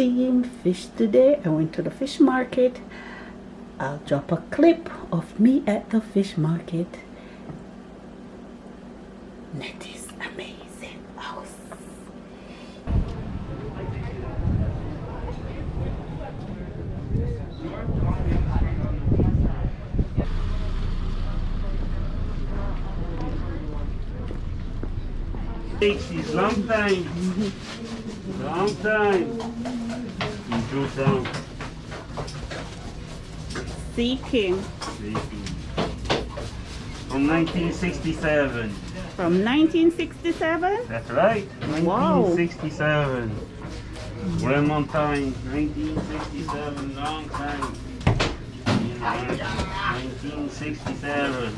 steamed fish today. I went to the fish market. I'll drop a clip of me at the fish market. Nettys Amazing House. It's long time. Long time. In Town. Sea King From 1967. from 1967. That's right. Wow. 1967. Grandma time. 1967. Long time. 1967.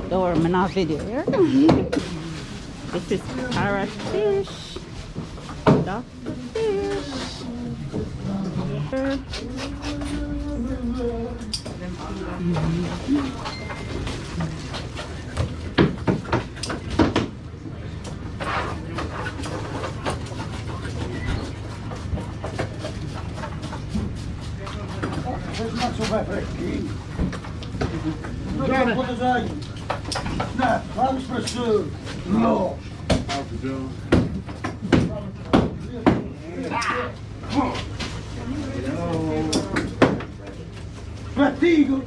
Don't worry, I'm not video here. This is parrot fish. Doctor fish. Não vai fresquinho. Joga quantos anos? Não, vamos para o sul. Não. Fatigo.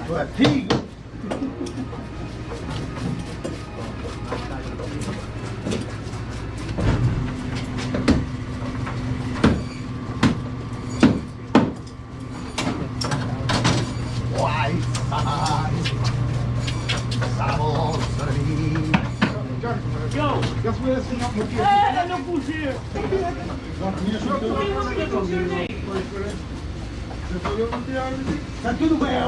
Fatigo. Não fugir. Tá tudo bem.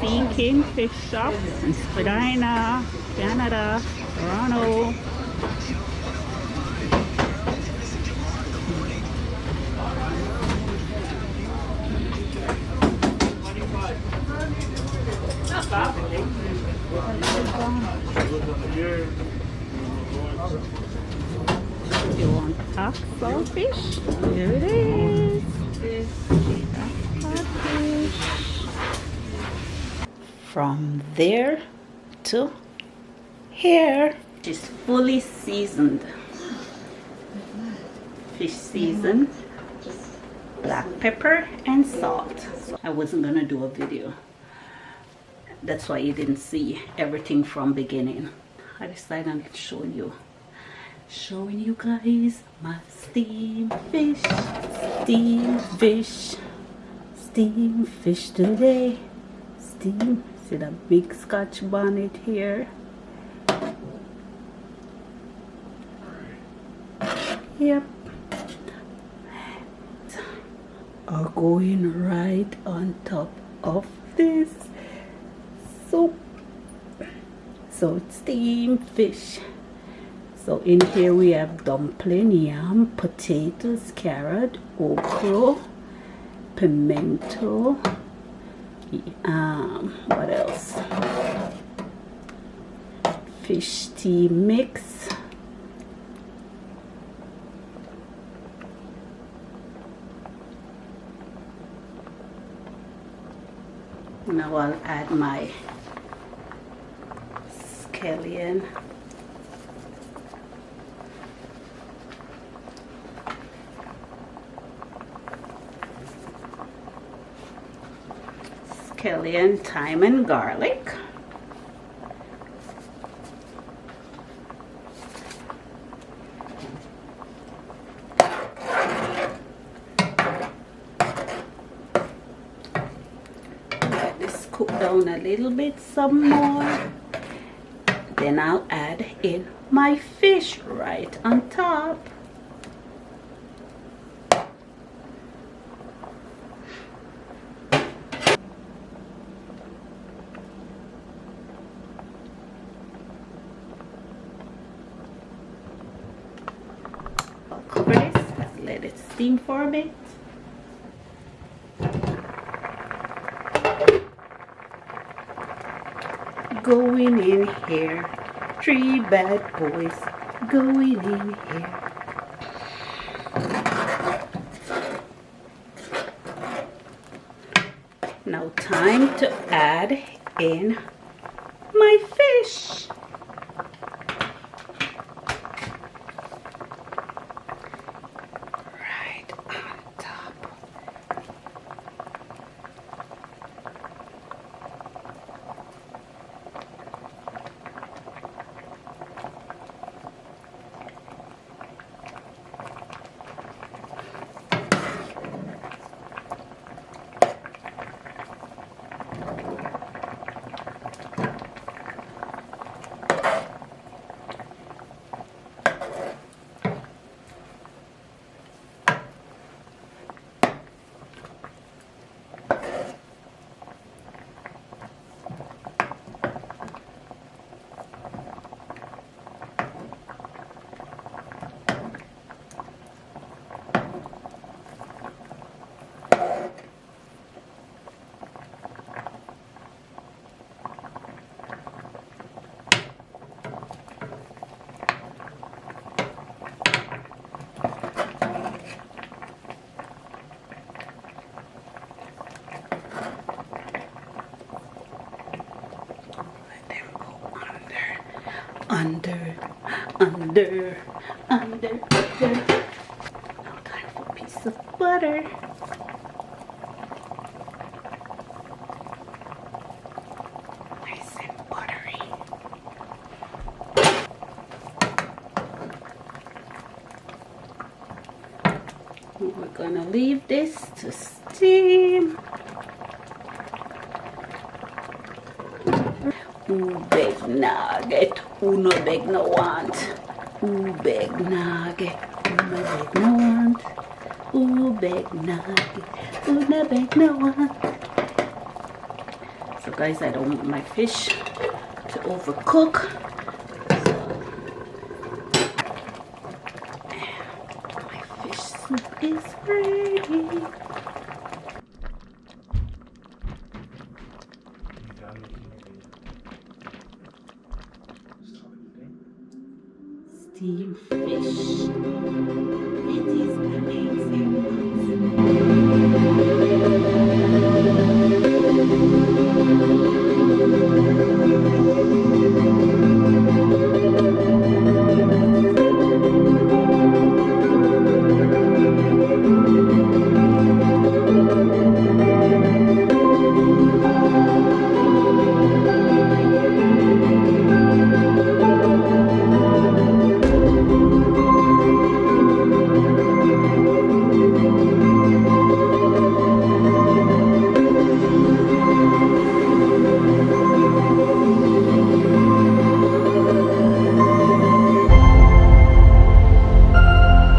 Sea King Fish Shop in Spadina, Canada, Toronto. You want oxtail fish? Here it is. Oxtail fish. From there to here. It's fully seasoned. Fish seasoned. Black pepper and salt. So I wasn't gonna do a video. That's why you didn't see everything from beginning. I decided on showing you guys my steamed fish today. Steam. See the big Scotch bonnet here. Yep. Are going right on top of this soup. So it's steamed fish. So in here we have dumpling, yam, potatoes, carrot, okra, pimento, what else? Fish tea mix. Now I'll add my scallion. Scallion, thyme and garlic. Let this cook down a little bit some more. Then I'll add in my fish right on top. I'll cover this, let it steam for a bit. going in here. 3 bad boys going in here. Now time to add in my fish. Right on top. Under. Now time for a piece of butter. Nice and buttery. We're gonna leave this to steam. Who beg nugget? Who no beg no want? Who beg nugget? Who no beg no want? Who beg nugget? Who no beg no want? So guys, I don't want my fish to overcook. So my fish soup is ready. Steamed fish. It is amazing.